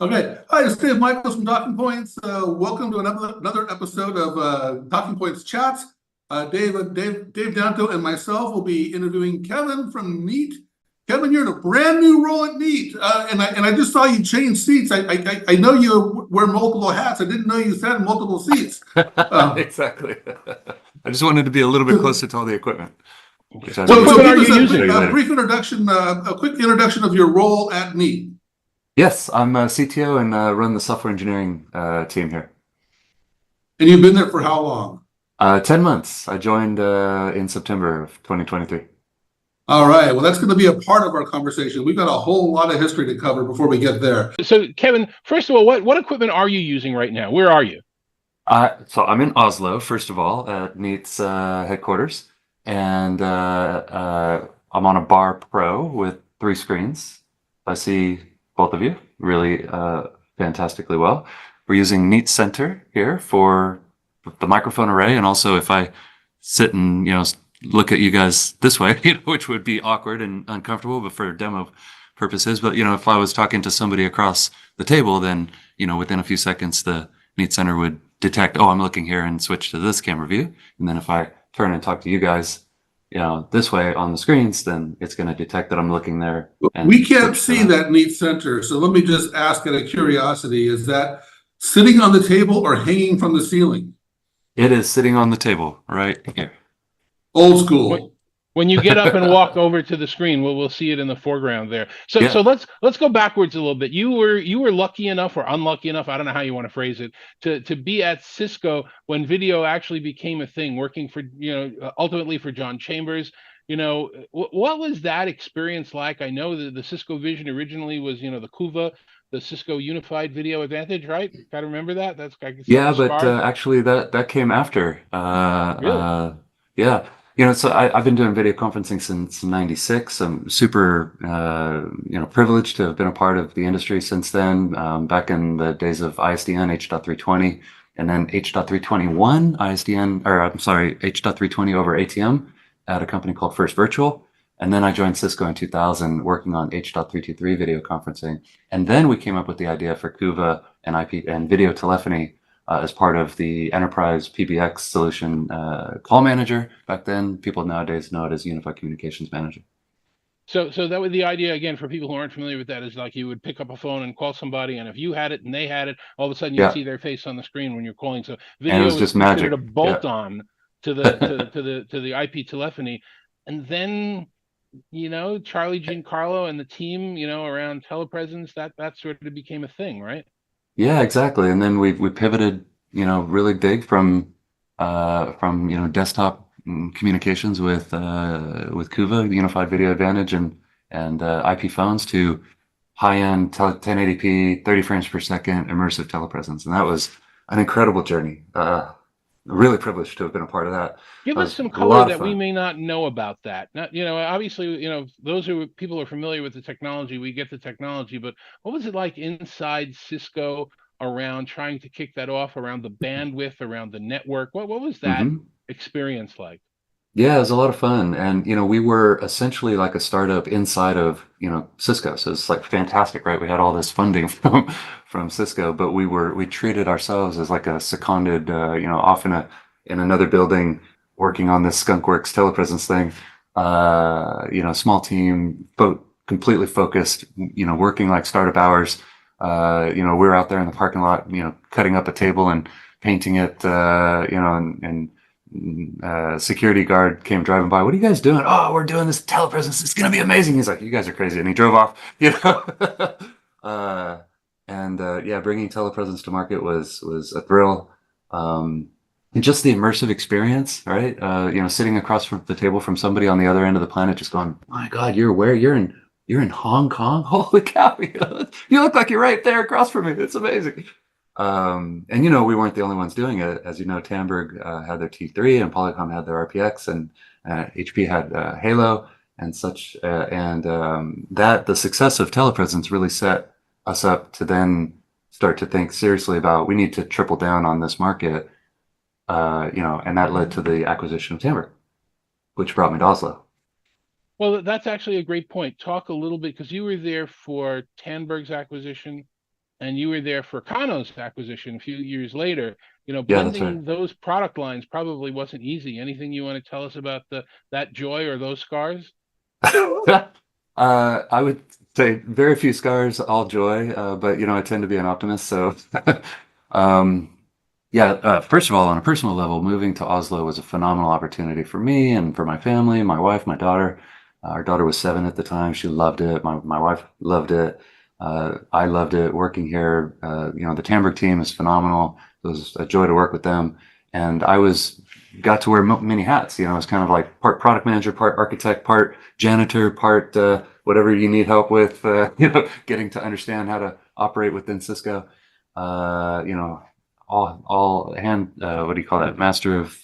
Okay. Hi, it's Dave Michels from Talking Points. Welcome to another episode of Talking Points Chats. Dave Danto and myself will be interviewing Kevin from Neat. Kevin, you're in a brand new role at Neat, and I just saw you change seats. I know you wear multiple hats. I didn't know you sat in multiple seats. Exactly. I just wanted to be a little bit closer to all the equipment. So give us a brief introduction, a quick introduction of your role at Neat. Yes, I'm a CTO and run the software engineering team here. And you've been there for how long? 10 months. I joined in September of 2023. All right. Well, that's going to be a part of our conversation. We've got a whole lot of history to cover before we get there. So, Kevin, first of all, what equipment are you using right now? Where are you? So I'm in Oslo, first of all, at Neat's headquarters. And I'm on a Bar Pro with 3 screens. I see both of you really fantastically well. We're using Neat Center here for the microphone array, and also if I sit and look at you guys this way, which would be awkward and uncomfortable, but for demo purposes. But if I was talking to somebody across the table, then within a few seconds the Neat Center would detect, oh, I'm looking here, and switch to this camera view. And then if I turn and talk to you guys this way on the screens, then it's going to detect that I'm looking there. We can't see that Neat Center. So let me just ask out of curiosity, is that sitting on the table or hanging from the ceiling? It is sitting on the table right here. Old school. When you get up and walk over to the screen, we'll see it in the foreground there. So let's go backwards a little bit. You were lucky enough or unlucky enough, I don't know how you want to phrase it, to be at Cisco when video actually became a thing, working for ultimately for John Chambers. What was that experience like? I know that the Cisco vision originally was the CUVA, the Cisco Unified Video Advantage, right? Got to remember that. That's but actually that came after. Really? Yeah. So I've been doing video conferencing since '96. I'm super, privileged to have been a part of the industry since then. Back in the days of ISDN H.320, and then H.321 H.320 over ATM at a company called First Virtual. And then I joined Cisco in 2000, working on H.323 video conferencing. And then we came up with the idea for CUVA and IP and video telephony as part of the enterprise PBX solution call manager. Back then, people nowadays know it as Unified Communications Manager. So that was the idea, again, for people who aren't familiar with that, is like you would pick up a phone and call somebody, and if you had it and they had it, all of a sudden you'd see their face on the screen when you're calling. So video was just magic. A bolt on to the to the IP telephony. And then Charlie Giancarlo and the team, around telepresence, that sort of became a thing, right? Yeah, exactly. And then we pivoted, really big from desktop communications with CUVA, Unified Video Advantage, and IP phones to high-end 1080p, 30 frames per second immersive telepresence. And that was an incredible journey. Really privileged to have been a part of that. Give us some color that we may not know about that. Not, obviously, those people are familiar with the technology, we get the technology, but what was it like inside Cisco around trying to kick that off, around the bandwidth, around the network? What was that experience like? Yeah, it was a lot of fun. And, we were essentially like a startup inside of, Cisco. So it's like fantastic, right? We had all this funding from Cisco, but we treated ourselves as like a seconded, off in another building working on this skunkworks telepresence thing. Small team, but completely focused, working like startup hours. We were out there in the parking lot, cutting up a table and painting it, and security guard came driving by. What are you guys doing? Oh, we're doing this telepresence. It's gonna be amazing. He's like, you guys are crazy, and he drove off. Bringing telepresence to market was a thrill. And just the immersive experience, right? Sitting across from the table from somebody on the other end of the planet, just going, my God, you're where? You're in Hong Kong? Holy cow! You look like you're right there across from me. It's amazing. We weren't the only ones doing it. As you know, Tandberg had their T3, and Polycom had their RPX, and HP had Halo and such. The success of telepresence really set us up to then start to think seriously about, we need to triple down on this market. And that led to the acquisition of Tandberg, which brought me to Oslo. Well, that's actually a great point. Talk a little bit, because you were there for Tandberg's acquisition. and you were there for Kano's acquisition a few years later. Yeah, that's Blending right. those product lines probably wasn't easy. Anything you want to tell us about that joy or those scars? I would say very few scars, all joy. But I tend to be an optimist, so um, yeah. First of all, on a personal level, moving to Oslo was a phenomenal opportunity for me and for my family, my wife, my daughter. Our daughter was 7 at the time. She loved it. My wife loved it. I loved it. Working here, the Tamberg team is phenomenal. It was a joy to work with them, and got to wear many hats. I was kind of like part product manager, part architect, part janitor, part whatever you need help with. Getting to understand how to operate within Cisco. All hand. What do you call that? Master of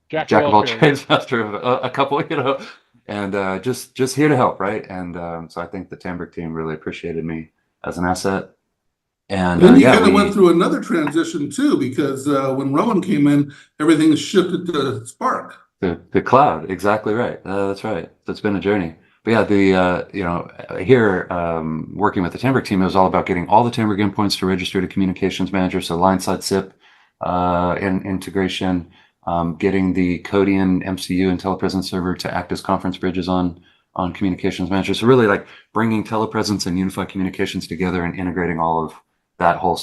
Jack jack of of all all trades. trades, master of a couple. And just here to help, right? And so I think the Tamberg team really appreciated me as an asset. And then you kind of went through another transition too, because when Rowan came in, everything shifted to Spark. The cloud, exactly right. That's right. So it's been a journey. But yeah, here working with the Tamberg team, it was all about getting all the Tamberg endpoints to register to communications manager, so line side SIP and integration, getting the Codian MCU and telepresence server to act as conference bridges on communications manager. So really like bringing telepresence and unified communications together and integrating all of that whole,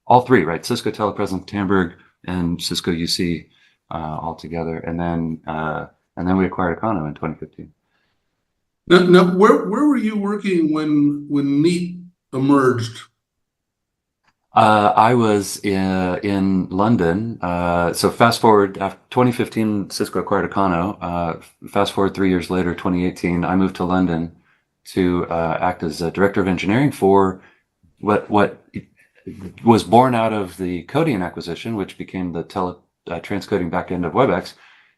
all three, right? Cisco telepresence, Tamberg, and Cisco UC all together. And then we acquired Econo in 2015. Now, where were you working when Neat emerged? I was in London. So fast forward after 2015, Cisco acquired Econo. Fast forward 3 years later, 2018, I moved to London to act as a director of engineering for what was born out of the Codian acquisition, which became the transcoding backend of WebEx,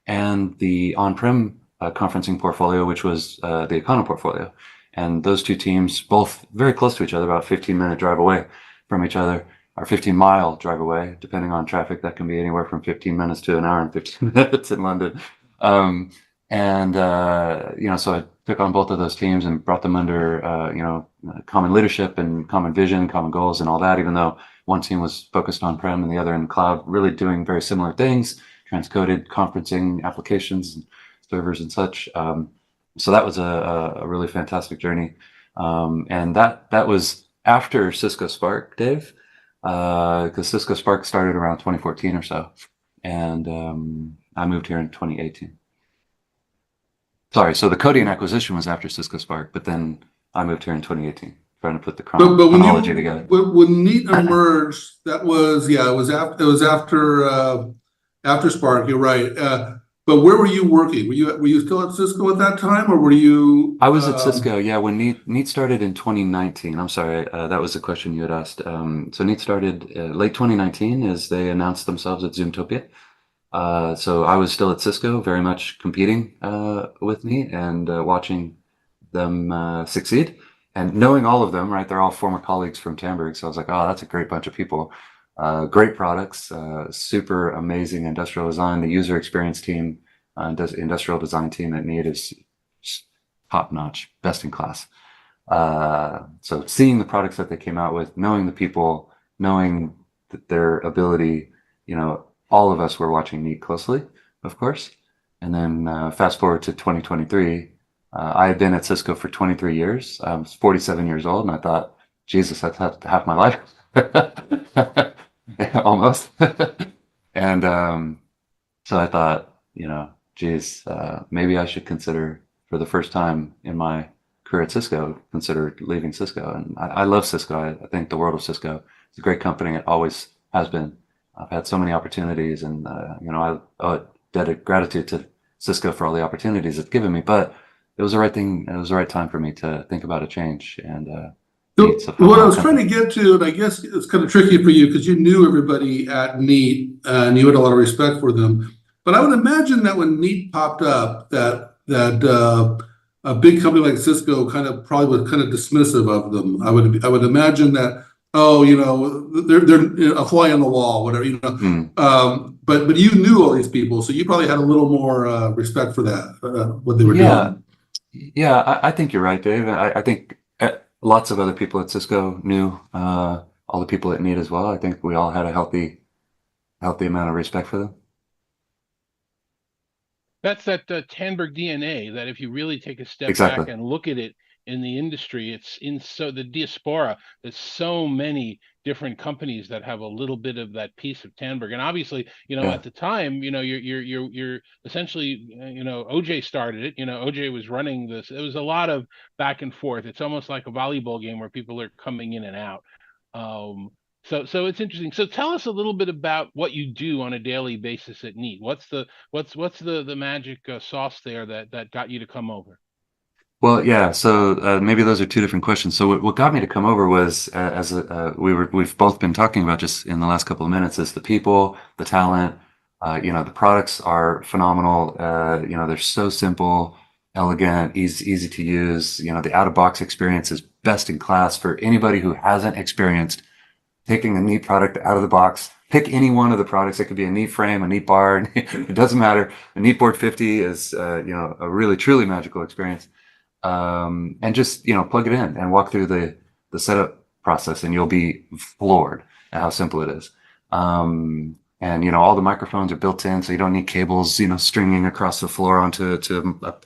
and the on-prem conferencing portfolio, which was the Econo portfolio. And those two teams, both very close to each other, about 15-minute drive away from each other, or 15-mile drive away, depending on traffic. That can be anywhere from 15 minutes to an hour and 15 minutes in London. So I took on both of those teams and brought them under, common leadership and common vision, common goals and all that, even though one team was focused on prem and the other in cloud, really doing very similar things, transcoded conferencing applications, and servers and such. So that was a really fantastic journey. And that was after Cisco Spark, Dave, because Cisco Spark started around 2014 or so. And I moved here in 2018. Sorry, so the Codian acquisition was after Cisco Spark, but then I moved here in 2018, trying to put the chronology together. When Neat emerged, it was after Spark. You're right. But where were you working? Were you still at Cisco at that time, or were you? I was at Cisco, yeah. When Neat started in 2019. I'm sorry, that was the question you had asked. So Neat started late 2019 as they announced themselves at Zoomtopia. So I was still at Cisco, very much competing with Neat and watching them succeed. And knowing all of them, right? They're all former colleagues from Tamberg. So I was like, oh, that's a great bunch of people. Great products, super amazing industrial design. The user experience team, industrial design team at Neat is top notch, best in class. So seeing the products that they came out with, knowing the people, knowing their ability, all of us were watching Neat closely, of course. And then fast forward to 2023, I had been at Cisco for 23 years. I was 47 years old, and I thought, Jesus, that's half my life. Almost. And so I thought, geez, maybe I should consider, for the first time in my career at Cisco, consider leaving Cisco. And I love Cisco. I think the world of Cisco. It's a great company. It always has been. I've had so many opportunities, and I owe gratitude to Cisco for all the opportunities it's given me. But it was the right thing. It was the right time for me to think about a change. And what I was trying to get to, and I guess it's kind of tricky for you because you knew everybody at Neat and you had a lot of respect for them. But I would imagine that when Neat popped up, that a big company like Cisco probably was kind of dismissive of them. I would imagine that, they're a fly on the wall, whatever, But you knew all these people, so you probably had a little more respect for that, what they were doing. Yeah, I think you're right, Dave. I think lots of other people at Cisco knew all the people at Neat as well. I think we all had a healthy amount of respect for them. That's that Tandberg DNA that if you really take a step Exactly. back and look at it in the industry, it's in so the diaspora. There's so many different companies that have a little bit of that piece of Tandberg, and obviously, Yeah. at the time, you're essentially, OJ started it. OJ was running this. It was a lot of back and forth. It's almost like a volleyball game where people are coming in and out. Um, so it's interesting. So tell us a little bit about what you do on a daily basis at Neat. What's the magic sauce there that got you to come over? Well, yeah. So maybe those are two different questions. So what got me to come over was, we've both been talking about just in the last couple of minutes, is the people, the talent. The products are phenomenal. They're so simple, elegant, easy to use. The out of box experience is best in class for anybody who hasn't experienced taking a Neat product out of the box. Pick any one of the products. It could be a Neat frame, a Neat bar. It doesn't matter. A Neat Board 50 is, a really truly magical experience. And just plug it in and walk through the setup process, and you'll be floored at how simple it is. And all the microphones are built in, so you don't need cables stringing across the floor onto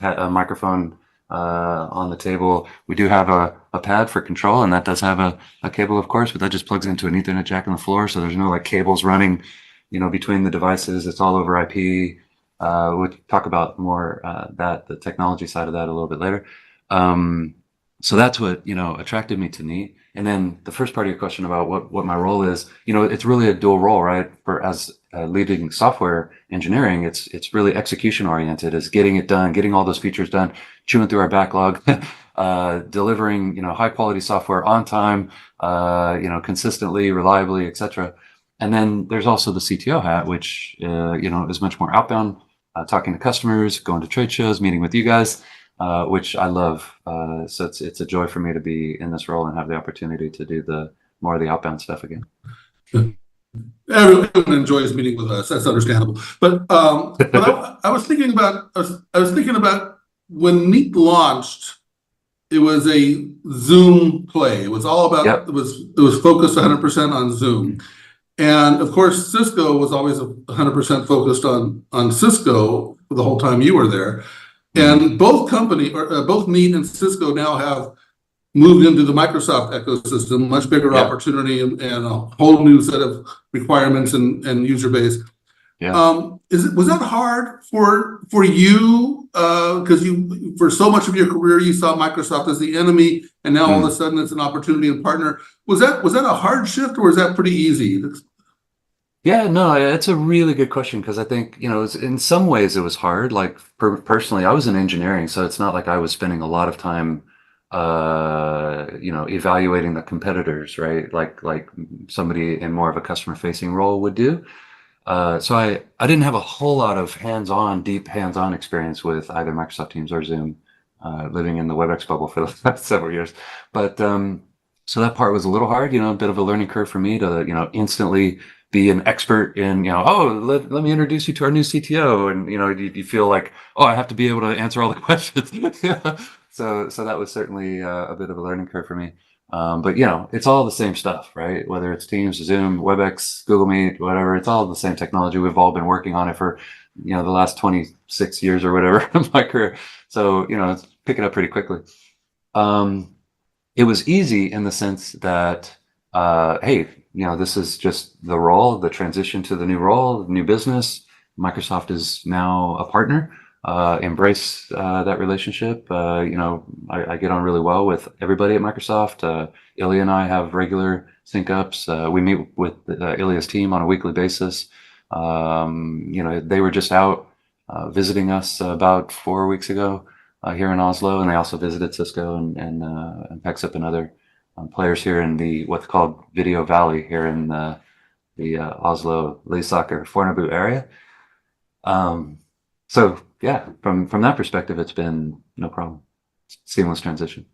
a microphone on the table. We do have a pad for control, and that does have a cable, of course, but that just plugs into an Ethernet jack on the floor, so there's no like cables running between the devices. It's all over IP. We'll talk about more the technology side of that a little bit later. So that's what attracted me to Neat. And then the first part of your question about what my role is, it's really a dual role, right? As leading software engineering, it's really execution oriented, is getting it done, getting all those features done, chewing through our backlog, delivering high quality software on time, consistently, reliably, etc. And then there's also the CTO hat, which is much more outbound, talking to customers, going to trade shows, meeting with you guys, which I love. So it's a joy for me to be in this role and have the opportunity to do more of the outbound stuff again. Everyone enjoys meeting with us. That's understandable. But I was thinking about when Neat launched. It was a Zoom play. It was all about. Yep. It was focused 100% on Zoom, and of course Cisco was always 100% focused on Cisco for the whole time you were there. And both Neat and Cisco now have moved into the Microsoft ecosystem, much bigger opportunity and a whole new set of requirements and user base. Yeah. Was that hard for you? Because for so much of your career you saw Microsoft as the enemy, and now all of a sudden it's an opportunity and partner. Was that a hard shift, or was that pretty easy? Yeah, no, it's a really good question, because I think, in some ways it was hard. Like personally, I was in engineering, so it's not like I was spending a lot of time, evaluating the competitors, right? Like somebody in more of a customer facing role would do. So I didn't have a whole lot of deep hands-on experience with either Microsoft Teams or Zoom, living in the WebEx bubble for the last several years. But so that part was a little hard, a bit of a learning curve for me to, instantly be an expert in, let me introduce you to our new CTO. And, you feel like, oh, I have to be able to answer all the questions. So that was certainly a bit of a learning curve for me. But it's all the same stuff, right? Whether it's Teams, Zoom, WebEx, Google Meet, whatever, it's all the same technology. We've all been working on it for, the last 26 years or whatever of my career. So, it's picking up pretty quickly. It was easy in the sense that, hey, this is just the role, the transition to the new role, the new business. Microsoft is now a partner. Embrace that relationship. I get on really well with everybody at Microsoft. Ilya and I have regular sync ups. We meet with Ilya's team on a weekly basis. They were just out visiting us about 4 weeks ago here in Oslo, and they also visited Cisco and Pexip and other players here in what's called Video Valley here in the Oslo Lysaker Fornebu area. So yeah, from that perspective, it's been no problem. Seamless transition.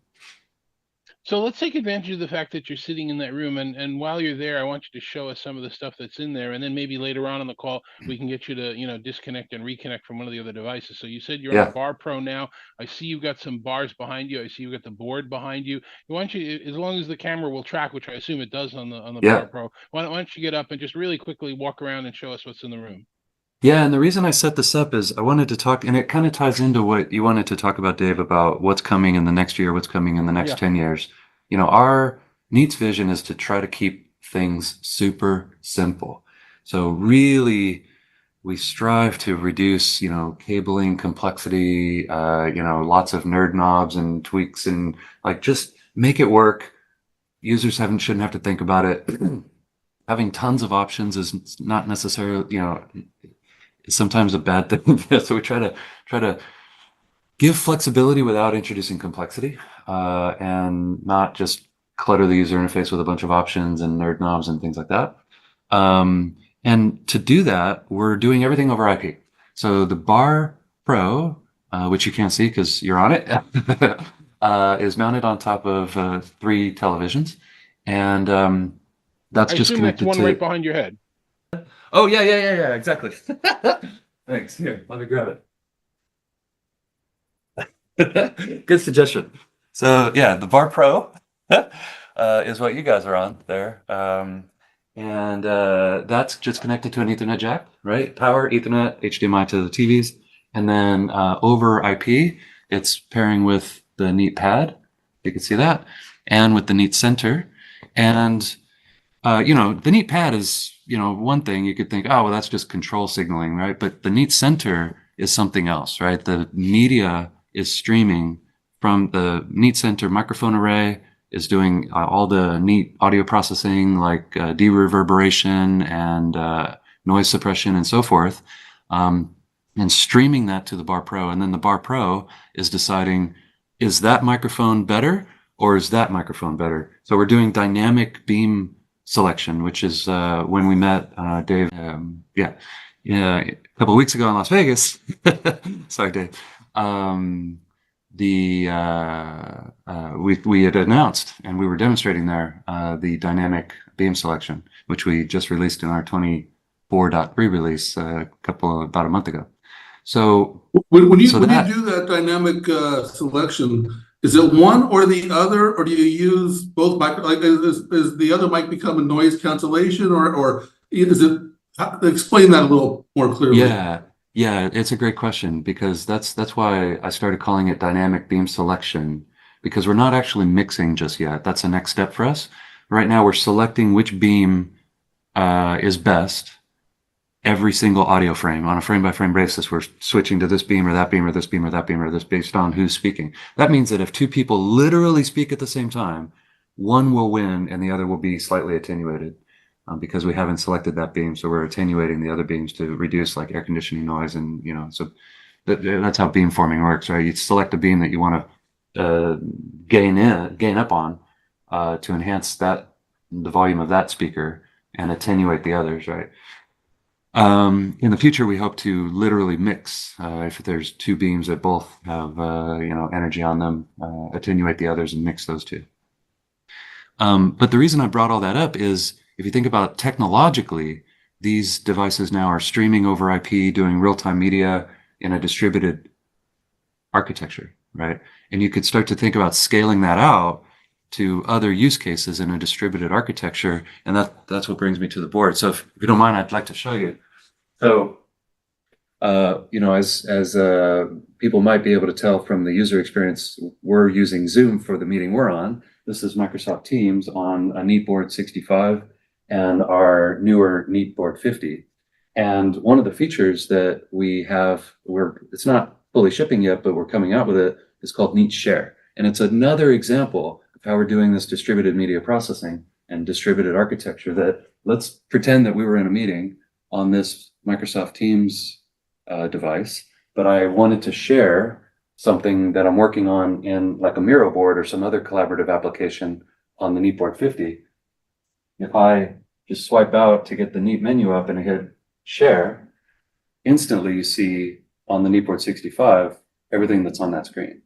So let's take advantage of the fact that you're sitting in that room, and while you're there, I want you to show us some of the stuff that's in there, and then maybe later on in the call we can get you to, disconnect and reconnect from one of the other devices. So you said you're on the Yeah. Bar Pro now. I see you've got some bars behind you. I see you've got the board behind you. Why don't you, as long as the camera will track, which I assume it does on the Yeah. Bar Pro, why don't you get up and just really quickly walk around and show us what's in the room? Yeah, and the reason I set this up is I wanted to talk, and it kind of ties into what you wanted to talk about, Dave, about what's coming in the next year, what's coming in the next Yeah. 10 years. Our Neat's vision is to try to keep things super simple. So really, we strive to reduce, cabling complexity, lots of nerd knobs and tweaks, and like just make it work. Users shouldn't have to think about it. Having tons of options is not necessarily, is sometimes a bad thing. So we try to give flexibility without introducing complexity, and not just clutter the user interface with a bunch of options and nerd knobs and things like that. And to do that, we're doing everything over IP. So the Bar Pro, which you can't see because you're on it, is mounted on top of 3 televisions, and that's I just assume that's connected one to. right behind your head. Oh yeah, exactly. Thanks. Here, let me grab it. Good suggestion. So yeah, the Bar Pro is what you guys are on there. And that's just connected to an Ethernet jack, right? Power, Ethernet, HDMI to the TVs. And then over IP, it's pairing with the Neat Pad. You can see that. And with the Neat Center. And the Neat Pad is, one thing you could think, oh, well, that's just control signaling, right? But the Neat Center is something else, right? The media is streaming from the Neat Center microphone array, is doing all the Neat audio processing, like de-reverberation and noise suppression and so forth, and streaming that to the Bar Pro. And then the Bar Pro is deciding, is that microphone better or is that microphone better? So we're doing dynamic beam selection, which is when we met Dave, a couple of weeks ago in Las Vegas. Sorry, Dave. We had announced and we were demonstrating there the dynamic beam selection, which we just released in our 24.3 release about a month ago. So when you do that dynamic selection, is it one or the other, or do you use both mic? Like, is the other mic become a noise cancellation, or is it? Explain that a little more clearly. Yeah, it's a great question, because that's why I started calling it dynamic beam selection, because we're not actually mixing just yet. That's the next step for us. Right now, we're selecting which beam is best. Every single audio frame on a frame-by-frame basis, we're switching to this beam or that beam or this beam or that beam or this, based on who's speaking. That means that if 2 people literally speak at the same time, one will win and the other will be slightly attenuated, because we haven't selected that beam. So we're attenuating the other beams to reduce like air conditioning noise, and so that's how beam forming works, right? You select a beam that you want to gain up on to enhance the volume of that speaker and attenuate the others, right? In the future, we hope to literally mix, if there's 2 beams that both have, energy on them, attenuate the others and mix those 2. But the reason I brought all that up is, if you think about technologically, these devices now are streaming over IP, doing real-time media in a distributed architecture, right? And you could start to think about scaling that out to other use cases in a distributed architecture, and that's what brings me to the board. So if you don't mind, I'd like to show you. So, as people might be able to tell from the user experience, we're using Zoom for the meeting we're on. This is Microsoft Teams on a Neat Board 65 and our newer Neat Board 50. And one of the features that we have, it's not fully shipping yet, but we're coming out with it, is called Neat Share. And it's another example of how we're doing this distributed media processing and distributed architecture. That, let's pretend that we were in a meeting on this Microsoft Teams device, but I wanted to share something that I'm working on in like a Miro board or some other collaborative application on the Neat Board 50. If I just swipe out to get the Neat menu up and I hit share, instantly you see on the Neat Board 65 everything that's on that screen.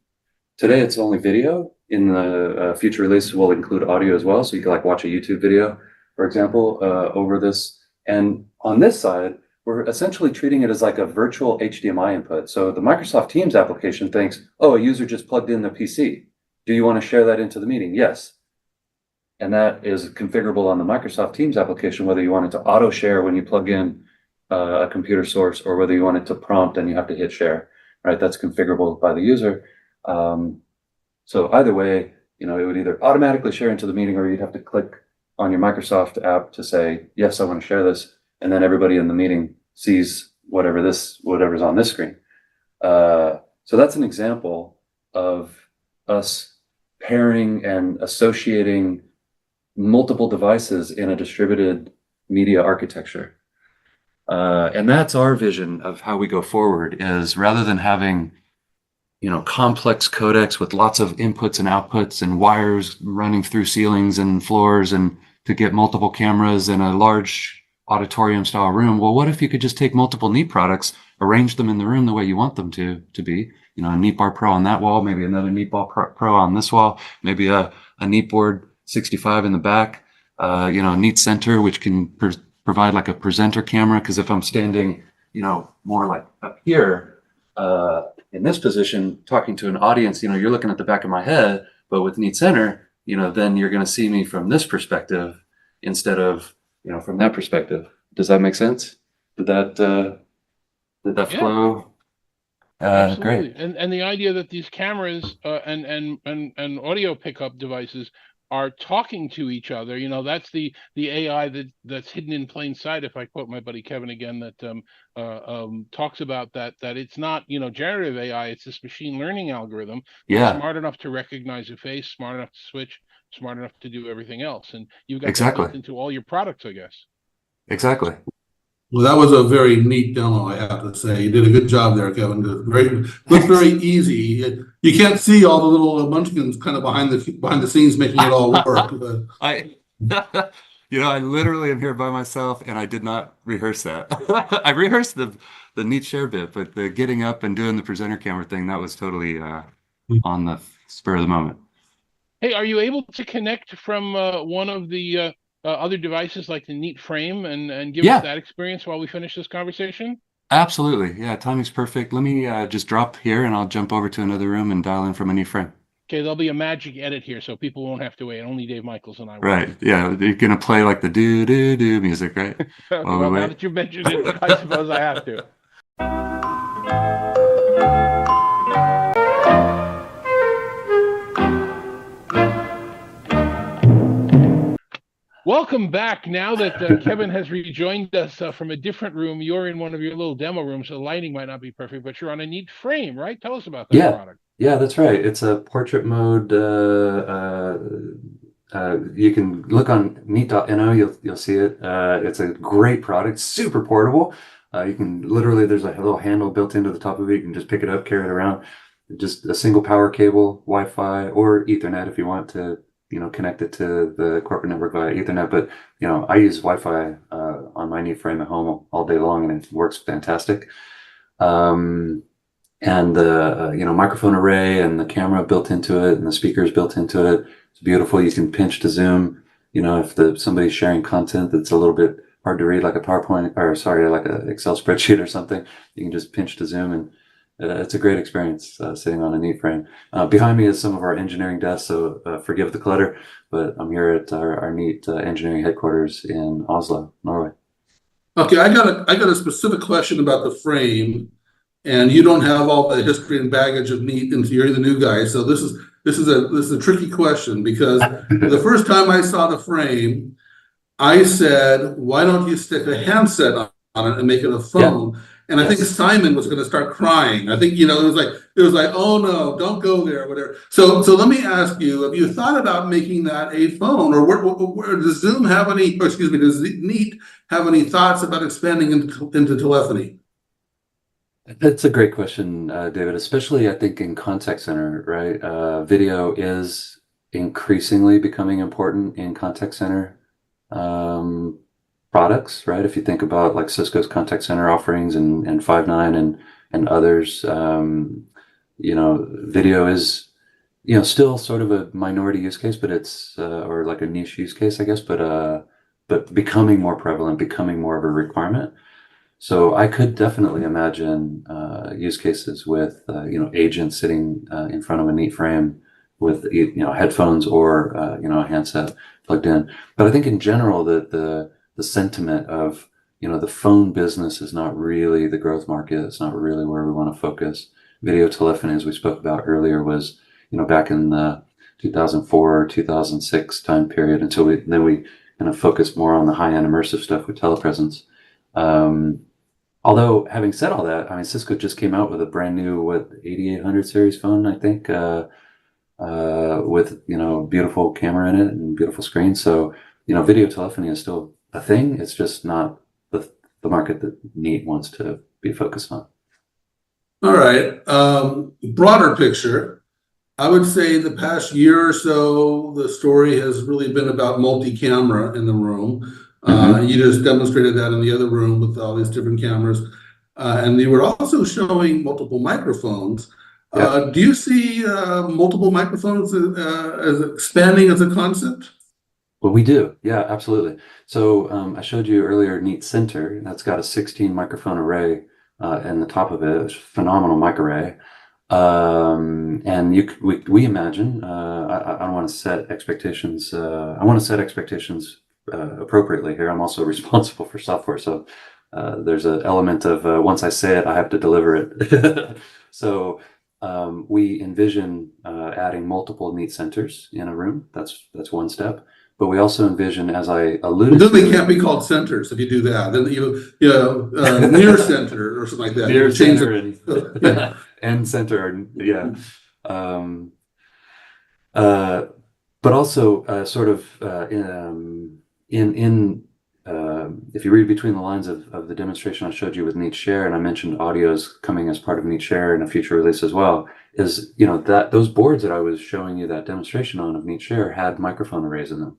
Today it's only video, in the future release, we'll include audio as well. So you can like watch a YouTube video, for example, over this. And on this side, we're essentially treating it as like a virtual HDMI input. So the Microsoft Teams application thinks, oh, a user just plugged in their PC. Do you want to share that into the meeting? Yes. And that is configurable on the Microsoft Teams application, whether you want it to auto share when you plug in a computer source, or whether you want it to prompt and you have to hit share, right? That's configurable by the user. So either way, it would either automatically share into the meeting, or you'd have to click on your Microsoft app to say, yes, I want to share this. And then everybody in the meeting sees whatever's on this screen. So that's an example of us pairing and associating multiple devices in a distributed media architecture. And that's our vision of how we go forward, is rather than having complex codecs with lots of inputs and outputs and wires running through ceilings and floors and to get multiple cameras in a large auditorium style room. Well, what if you could just take multiple Neat products, arrange them in the room the way you want them to be, a Neat Bar Pro on that wall, maybe another Neat Bar Pro on this wall, maybe a Neat Board 65 in the back, Neat Center, which can provide like a presenter camera. Because if I'm standing, more like up here, in this position, talking to an audience, you're looking at the back of my head, but with Neat Center, then you're going to see me from this perspective instead of, from that perspective. Does that make sense? Did that flow? Absolutely. Great. And the idea that these cameras and audio pickup devices are talking to each other, that's the AI that's hidden in plain sight. If I quote my buddy Kevin again, that talks about that it's not generative AI, it's this machine learning algorithm that's smart enough to recognize a face, smart enough to switch, smart enough to do everything else. And you've got that built into all your products, I guess. Exactly. Well, that was a very neat demo, I have to say. You did a good job there, Kevin. Looked very easy. You can't see all the little munchkins kind of behind the scenes making it all work. But I literally am here by myself, and I did not rehearse that. I rehearsed the Neat share bit, but the getting up and doing the presenter camera thing, that was totally on the spur of the moment. Hey, are you able to connect from one of the other devices like the Neat Frame and give us that experience while we finish this conversation? Absolutely. Yeah, timing's perfect. Let me just drop here and I'll jump over to another room and dial in from a Neat Frame. Okay, there'll be a magic edit here, so people won't have to wait. Only Dave Michels and I will. Right. Yeah, you're going to play like the do-do-do music, right? Well, now that you mentioned it, I suppose I have to. Welcome back. Now that Kevin has rejoined us from a different room, you're in one of your little demo rooms. So the lighting might not be perfect, but you're on a Neat Frame, right? Tell us about that product. Yeah, that's right. It's a portrait mode. You can look on neat.no. You'll see it. It's a great product, super portable. You can literally, there's a little handle built into the top of it. You can just pick it up, carry it around. Just a single power cable, Wi-Fi, or Ethernet if you want to connect it to the corporate network via Ethernet. But, I use Wi-Fi on my Neat Frame at home all day long, and it works fantastic. And the, microphone array and the camera built into it and the speakers built into it. It's beautiful. You can pinch to zoom, if somebody's sharing content that's a little bit hard to read, like a PowerPoint, or sorry, like an Excel spreadsheet or something, you can just pinch to zoom, and it's a great experience sitting on a Neat Frame. Behind me is some of our engineering desks, so forgive the clutter, but I'm here at our Neat engineering headquarters in Oslo, Norway. Okay, I got a specific question about the frame, and you don't have all the history and baggage of Neat, and you're the new guy, so this is a tricky question, because the first time I saw the frame, I said, why don't you stick a handset on it and make it a phone? Yeah. And I think Simon was going to start crying. I think, it was like, oh no, don't go there, whatever. So let me ask you, have you thought about making that a phone, or where does Zoom have any, or excuse me, does Neat have any thoughts about expanding into telephony? That's a great question, David, especially I think in contact center, right? Video is increasingly becoming important in contact center products, right? If you think about like Cisco's contact center offerings and Five9 and others, video is still sort of a minority use case, but it's or like a niche use case, I guess, but becoming more prevalent, becoming more of a requirement. So I could definitely imagine use cases with agents sitting in front of a Neat frame with headphones or a handset plugged in. But I think in general that the sentiment of the phone business is not really the growth market. It's not really where we want to focus. Video telephony, as we spoke about earlier, was back in the 2004 2006 time period until we kind of focused more on the high-end immersive stuff with telepresence. Although having said all that, I mean, Cisco just came out with a brand new 8800 series phone, I think, with beautiful camera in it and beautiful screen. So video telephony is still a thing. It's just not the market that Neat wants to be focused on. All right. Broader picture, I would say the past year or so, the story has really been about multi-camera in the room. You just demonstrated that in the other room with all these different cameras. And you were also showing multiple microphones. Do you see multiple microphones as expanding as a concept? Well, we do. Yeah, absolutely. So I showed you earlier Neat Center. That's got a 16 microphone array in the top of it. It's a phenomenal mic array. And we imagine, I don't want to set expectations. I want to set expectations appropriately here. I'm also responsible for software, so there's an element of once I say it, I have to deliver it. So we envision adding multiple Neat centers in a room. That's one step. But we also envision, as I alluded to, they can't be called centers if you do that. Then near center or something like that. Near center and end center, yeah. But also sort of if you read between the lines of the demonstration I showed you with Neat Share, and I mentioned audio is coming as part of Neat Share in a future release as well, is that those boards that I was showing you that demonstration on of Neat Share had microphone arrays in them.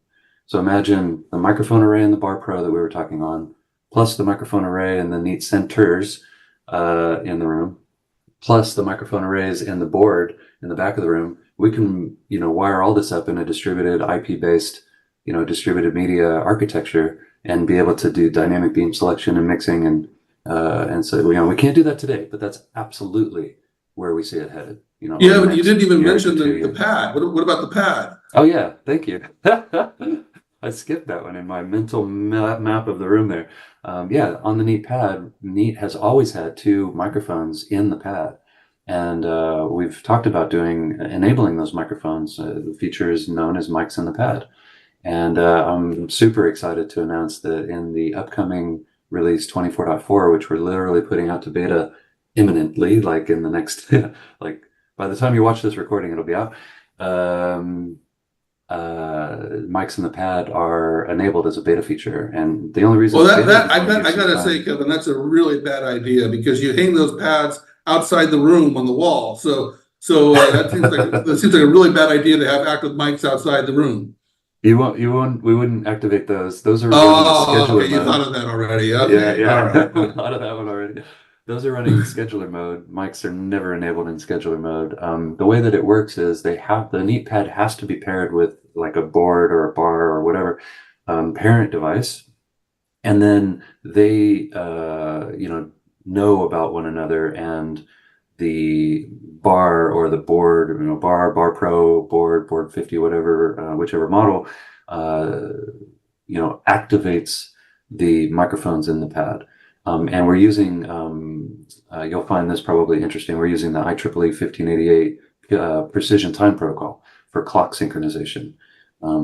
So imagine the microphone array in the Bar Pro that we were talking on, plus the microphone array in the Neat centers in the room, plus the microphone arrays in the board in the back of the room. We can wire all this up in a distributed IP-based distributed media architecture and be able to do dynamic beam selection and mixing and so we can't do that today, but that's absolutely where we see it headed. Yeah, but you didn't even mention the pad. What about the pad? Oh yeah, thank you. I skipped that one in my mental map of the room there. Yeah, on the Neat pad, Neat has always had two microphones in the pad. And we've talked about enabling those microphones. The feature is known as mics in the pad. And I'm super excited to announce that in the upcoming release 24.4, which we're literally putting out to beta imminently, like in the next, like by the time you watch this recording, it'll be out. Mics in the pad are enabled as a beta feature, and the only reason. Well, I gotta say, Kevin, that's a really bad idea because you hang those pads outside the room on the wall. So that seems like a really bad idea to have active mics outside the room. We wouldn't activate those. Those are running scheduler okay, you mode. thought of that already. Okay. Yeah. All right. Thought of that one already. Those are running scheduler mode. Mics are never enabled in scheduler mode. The way that it works is the Neat pad has to be paired with like a board or a bar or whatever parent device, and then they know about one another, and the bar or the board, bar pro, board 50, whatever, whichever model, activates the microphones in the pad. And we're using, you'll find this probably interesting, we're using the IEEE 1588 precision time protocol for clock synchronization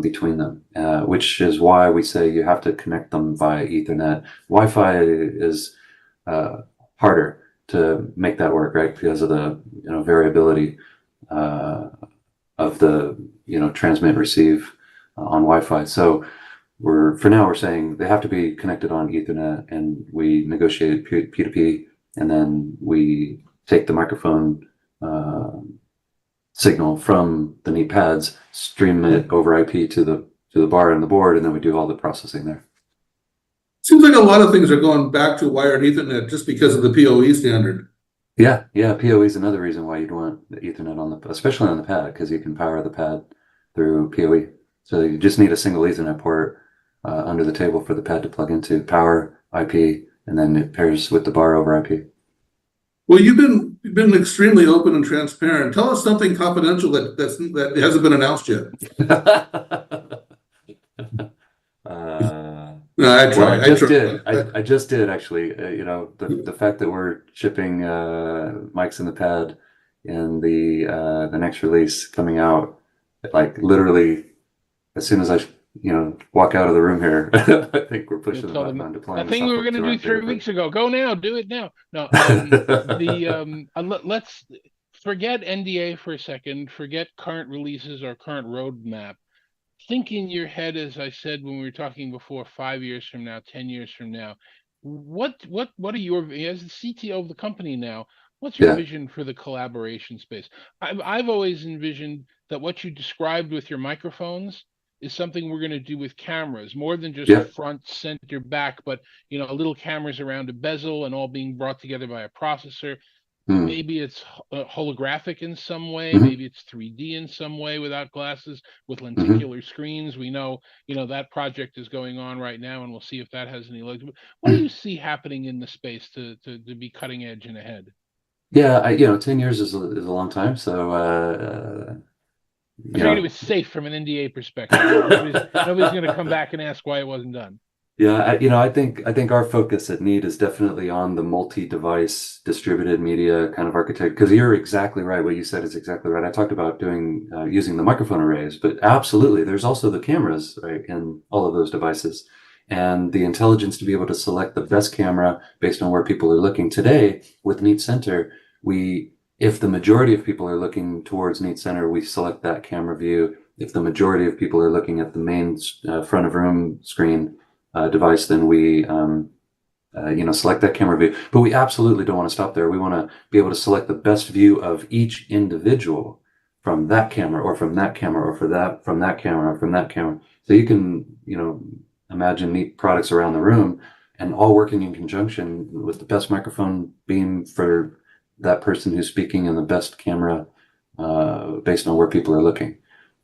between them, which is why we say you have to connect them via Ethernet. Wi-Fi is harder to make that work, right? Because of the variability of the transmit receive on Wi-Fi. So for now we're saying they have to be connected on Ethernet, and we negotiate P2P, and then we take the microphone signal from the Neat pads, stream it over IP to the bar and the board, and then we do all the processing there. Seems like a lot of things are going back to wired Ethernet just because of the PoE standard. Yeah, yeah. PoE is another reason why you'd want the Ethernet on the, especially on the pad, because you can power the pad through PoE. So you just need a single Ethernet port under the table for the pad to plug into, power IP, and then it pairs with the bar over IP. Well, you've been extremely open and transparent. Tell us something confidential that hasn't been announced yet. No, I Well, try. I try. I just did actually. You know, the fact that we're shipping mics in the pad in the next release coming out, like literally as soon as I walk out of the room here, I think we're pushing the button on deploying That the thing we were software going to to our do beta 3 weeks ago. Go now, do it now. No, let's forget NDA for a second. Forget current releases or current roadmap. Think in your head, as I said when we were talking before, 5 years from now, 10 years from now. What are your, as the CTO of the company now? What's your Yeah, vision for the collaboration space? I've always envisioned that what you described with your microphones is something we're going to do with cameras, more than just yeah. front, center, back, but little cameras around a bezel and all being brought together by a processor. Mm. Maybe it's holographic in some way. Hmm. Maybe it's 3D in some way without glasses, with Hmm. lenticular screens. We know, that project is going on right now, and we'll see if that has any legs. But what do you see happening in the space to be cutting edge and ahead? Yeah, 10 years is a long time. So, I you figured it know, was safe from an NDA perspective, right? Nobody's going to come back and ask why it wasn't done. Yeah, I think our focus at Neat is definitely on the multi-device distributed media kind of architect. Because you're exactly right. What you said is exactly right. I talked about doing using the microphone arrays, but absolutely, there's also the cameras, right, in all of those devices, and the intelligence to be able to select the best camera based on where people are looking. Today, with Neat Center, if the majority of people are looking towards Neat Center, we select that camera view. If the majority of people are looking at the main front of room screen device, then we select that camera view. But we absolutely don't want to stop there. We want to be able to select the best view of each individual from that camera, or from that camera, or from that camera, or from that camera. So you can, imagine Neat products around the room, and all working in conjunction with the best microphone beam for that person who's speaking, and the best camera based on where people are looking.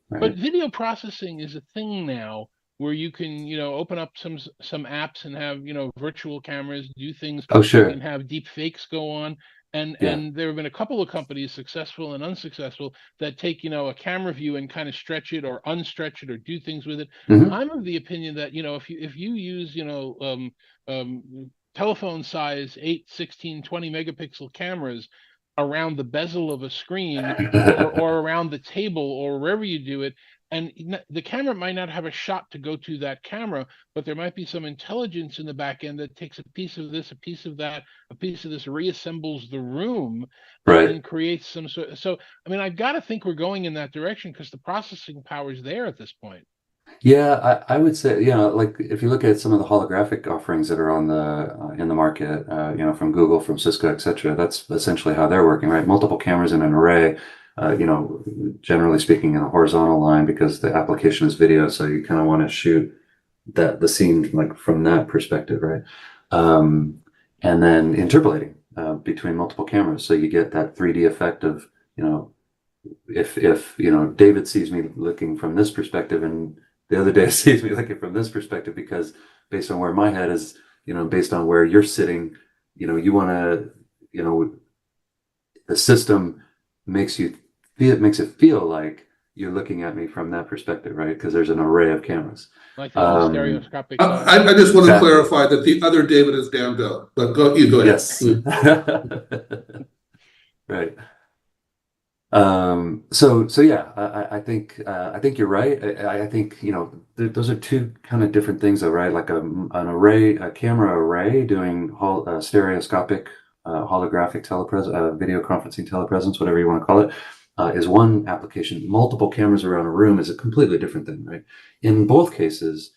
But Right. video processing is a thing now where you can, open up some apps and have, virtual cameras do things. Oh, You can sure. have deep fakes go on. And Yeah. and there have been a couple of companies, successful and unsuccessful, that take, a camera view and kind of stretch it or unstretch it or do things with it. Hmm. I'm of the opinion that, if you use, telephone size 8, 16, 20 megapixel cameras around the bezel of a screen, or around the table or wherever you do it, and the camera might not have a shot to go to that camera, but there might be some intelligence in the back end that takes a piece of this, a piece of that, a piece of this, reassembles the room, Right. and creates some sort. So I mean, I've got to think we're going in that direction because the processing power is there at this point. Yeah, I would say, like if you look at some of the holographic offerings that are on the in the market, from Google, from Cisco, etc., that's essentially how they're working, right? Multiple cameras in an array, generally speaking, in a horizontal line, because the application is video, so you kind of want to shoot the scene like from that perspective, right? Um, and then interpolating between multiple cameras, so you get that 3D effect of, if David sees me looking from this perspective, and the other day sees me looking from this perspective, because based on where my head is, based on where you're sitting, you want to, the system makes it feel like you're looking at me from that perspective, right? Because there's an array of cameras. Like the little stereoscopic. I just want to Exactly. clarify that the other David is Danto, but you go ahead. Yes. Right. So yeah, I think you're right. I think, those are two kind of different things though, right? Like a camera array doing stereoscopic holographic video conferencing telepresence, whatever you want to call it, is one application. Multiple cameras around a room is a completely different thing, right? In both cases,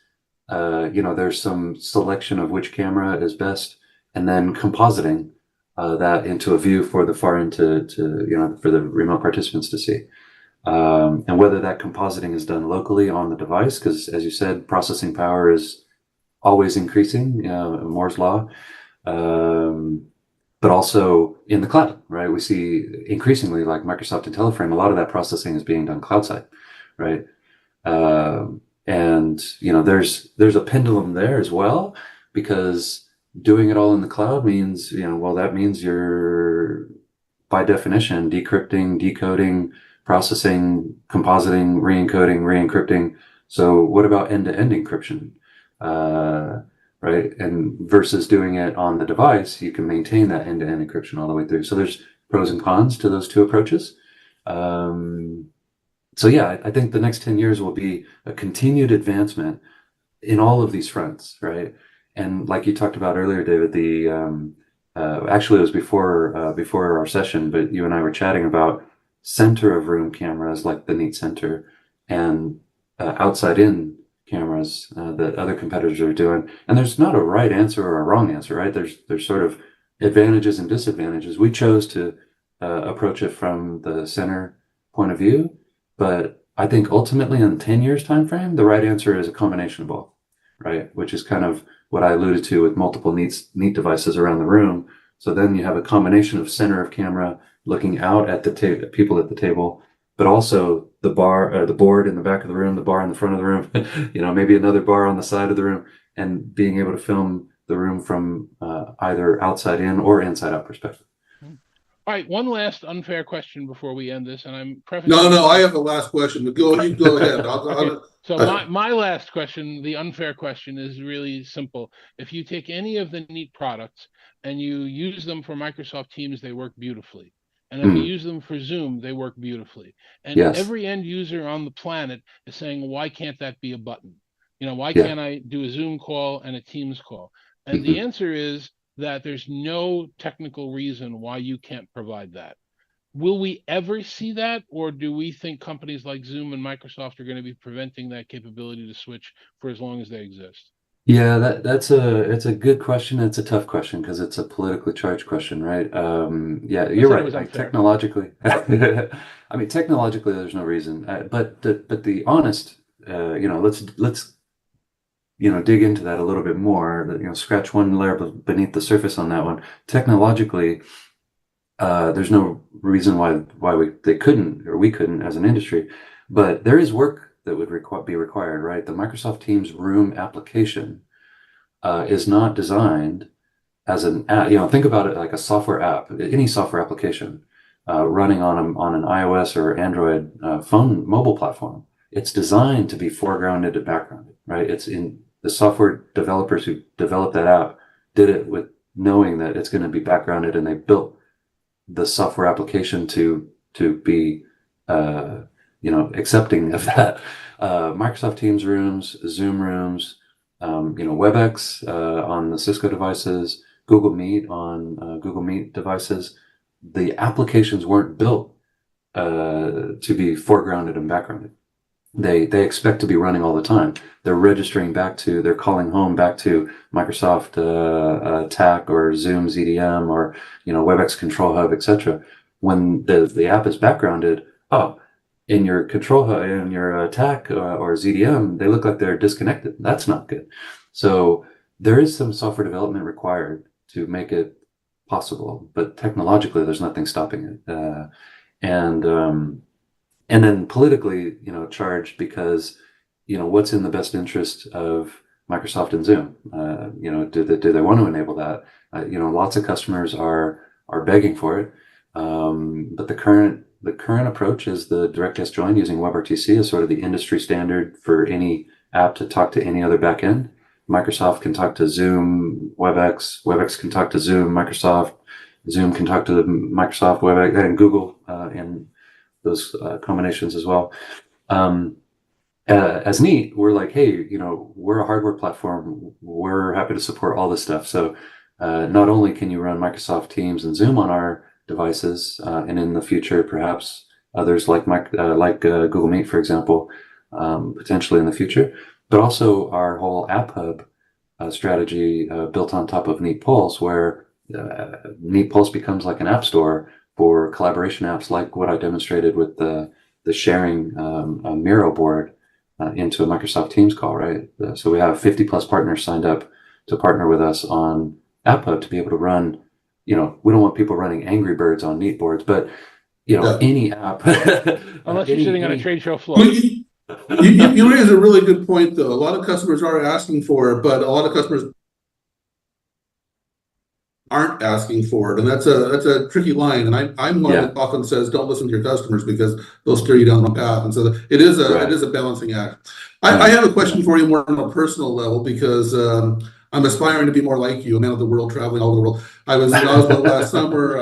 there's some selection of which camera is best, and then compositing that into a view for the far end for the remote participants to see. And whether that compositing is done locally on the device, because as you said, processing power is always increasing, Moore's law. but also in the cloud, right? We see increasingly, like Microsoft and Teleframe, a lot of that processing is being done cloud side, right? And there's a pendulum there as well, because doing it all in the cloud means, that means you're by definition decrypting, decoding, processing, compositing, re-encrypting. So what about end-to-end encryption? Right? And versus doing it on the device, you can maintain that end-to-end encryption all the way through. So there's pros and cons to those two approaches. So yeah, I think the next 10 years will be a continued advancement in all of these fronts, right? And like you talked about earlier, David, actually it was before our session, but you and I were chatting about center of room cameras like the Neat Center, and outside in cameras that other competitors are doing. And there's not a right answer or a wrong answer, right? There's sort of advantages and disadvantages. We chose to approach it from the center point of view, but I think ultimately in the 10 years time frame, the right answer is a combination of both, right? Which is kind of what I alluded to with multiple Neat devices around the room. So then you have a combination of center of camera looking out at the people at the table, but also the board in the back of the room, the bar in the front of the room, maybe another bar on the side of the room, and being able to film the room from either outside in or inside out perspective. All right, one last unfair question before we end this, and I'm prefacing. No, I have a last question, but go ahead. Okay. So my last question, the unfair question, is really simple. If you take any of the Neat products and you use them for Microsoft Teams, they work beautifully. And if you use them for Zoom, they work beautifully. And every end user on the planet is saying, why can't that be a button? Why can't I do a Zoom call and a Teams call? And the answer is that there's no technical reason why you can't provide that. Will we ever see that, or do we think companies like Zoom and Microsoft are going to be preventing that capability to switch for as long as they exist? Yeah, it's a good question. It's a tough question because it's a politically charged question, right? Yeah, you're right. Like, technologically, I mean, technologically, there's no reason. But the honest, let's dig into that a little bit more. Scratch one layer beneath the surface on that one. Technologically, there's no reason why they couldn't, or we couldn't as an industry. But there is work that would be required, right? The Microsoft Teams Room application is not designed as an app. Think about it like a software app, any software application running on an iOS or Android phone mobile platform. It's designed to be foregrounded and backgrounded, right? It's in the software developers who developed that app did it with knowing that it's going to be backgrounded, and they built the software application to be accepting of that. Microsoft Teams rooms, Zoom rooms, WebEx on the Cisco devices, Google Meet on Google Meet devices. The applications weren't built to be foregrounded and backgrounded. They expect to be running all the time. They're registering they're calling home back to Microsoft TAC or Zoom ZDM or WebEx Control Hub, etc. When the app is backgrounded, in your Control Hub, in your TAC or ZDM, they look like they're disconnected. That's not good. So there is some software development required to make it possible, but technologically, there's nothing stopping it. And then politically, charged because, what's in the best interest of Microsoft and Zoom? Do they want to enable that? Lots of customers are begging for it. But the current approach is the direct guest join using WebRTC is sort of the industry standard for any app to talk to any other backend. Microsoft can talk to Zoom, WebEx can talk to Zoom, Zoom can talk to Microsoft, WebEx, and Google in those combinations as well. As Neat, we're like, hey, we're a hardware platform. We're happy to support all this stuff. So not only can you run Microsoft Teams and Zoom on our devices, and in the future, perhaps others like Google Meet, for example, potentially in the future, but also our whole App Hub strategy built on top of Neat Pulse, where Neat Pulse becomes like an app store for collaboration apps, like what I demonstrated with the sharing Miro board into a Microsoft Teams call, right? So we have 50 plus partners signed up to partner with us on App Hub to be able to run you know, we don't want people running Angry Birds on Neat boards, but you know, Yeah. any app, Unless you're sitting on a trade show floor. Well, you raise a really good point, though. A lot of customers are asking for it, but a lot of customers aren't asking for it, and that's a tricky line. And I'm one that often says, don't listen to your customers because they'll steer you down the path. And so it is a balancing act. I have a question for you more on a personal level because I'm aspiring to be more like you, a man of the world, traveling all over the world. I was in Oslo last summer.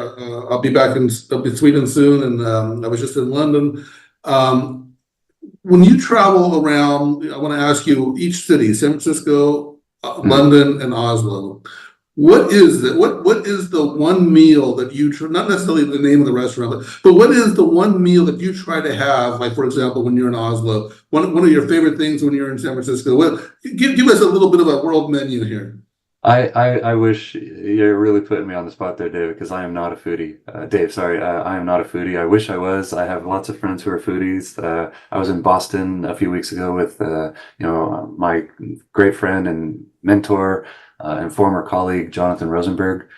I'll be back in Sweden soon, and I was just in London. When you travel around, I want to ask you each city: San Francisco, London, and Oslo. What is it? What is the one meal that you not necessarily the name of the restaurant, but what is the one meal that you try to have? Like, for example, when you're in Oslo, one of your favorite things when you're in San Francisco. Give us a little bit of a world menu here. I wish you're really putting me on the spot there, David, because I am not a foodie. Dave, sorry, I am not a foodie. I wish I was. I have lots of friends who are foodies. I was in Boston a few weeks ago with you know, my great friend and mentor and former colleague Jonathan Rosenberg.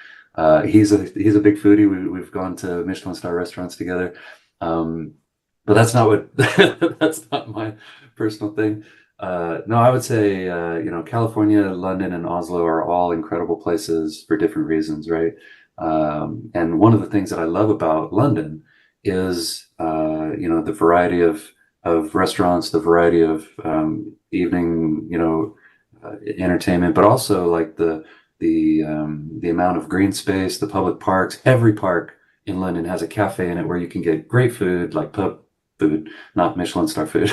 He's a big foodie. We've gone to Michelin star restaurants together, but that's not what that's not my personal thing. No, I would say, you know, California, London, and Oslo are all incredible places for different reasons, right? And one of the things that I love about London is, you know, the variety of restaurants, the variety of evening, you know, entertainment, but also like the amount of green space, the public parks. Every park in London has a cafe in it where you can get great food, like pub food, not Michelin star food.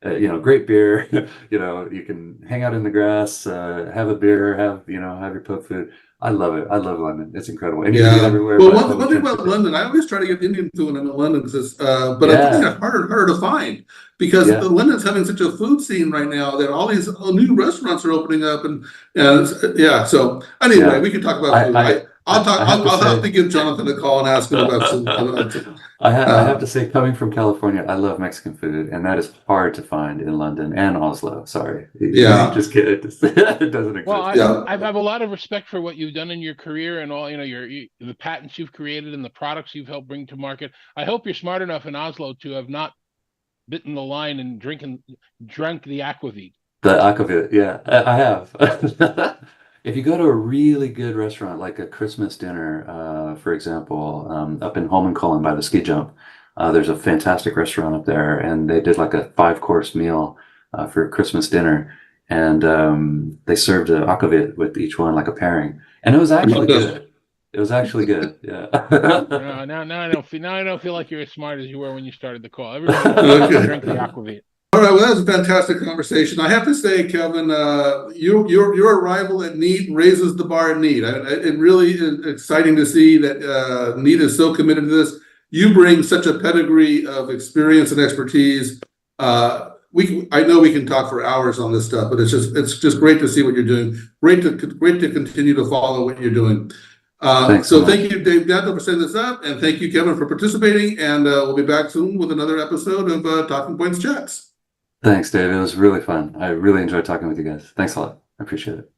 You know, great beer. You know, you can hang out in the grass, have a beer, have your pub food. I love it. I love London. It's incredible. And you can get everywhere. Well, one thing about London, I always try to get Indian food when I'm in London, but I think it's harder to find because London's having such a food scene right now that all these new restaurants are opening up, and So anyway, we can talk about food. I'll have to give Jonathan a call and ask him about some. I have to say, coming from California, I love Mexican food, and that is hard to find in London and Oslo. Sorry. Yeah. Just kidding. It doesn't exist. Well, I have a lot of respect for what you've done in your career and all, you know, the patents you've created and the products you've helped bring to market. I hope you're smart enough in Oslo to have not bitten the line and drank the aquavit. The aquavit, yeah, I have. If you go to a really good restaurant, like a Christmas dinner, for example, up in Holmenkollen by the ski jump, there's a fantastic restaurant up there, and they did like a 5-course meal for Christmas dinner, and they served an aquavit with each one, like a pairing, and it was actually good. It was actually good, yeah. Now I don't feel like you're as smart as you were when you started the call. Everybody drink the aquavit. All right, well, that was a fantastic conversation. I have to say, Kevin, your arrival at Neat raises the bar at Neat. It really is exciting to see that Neat is so committed to this. You bring such a pedigree of experience and expertise. I know we can talk for hours on this stuff, but it's just great to see what you're doing. Great to continue to follow what you're doing. So thank you, Dave Danto, for setting this up, and thank you, Kevin, for participating. And we'll be back soon with another episode of Talking Points Chats. Thanks, Dave. It was really fun. I really enjoyed talking with you guys. Thanks a lot. I appreciate it.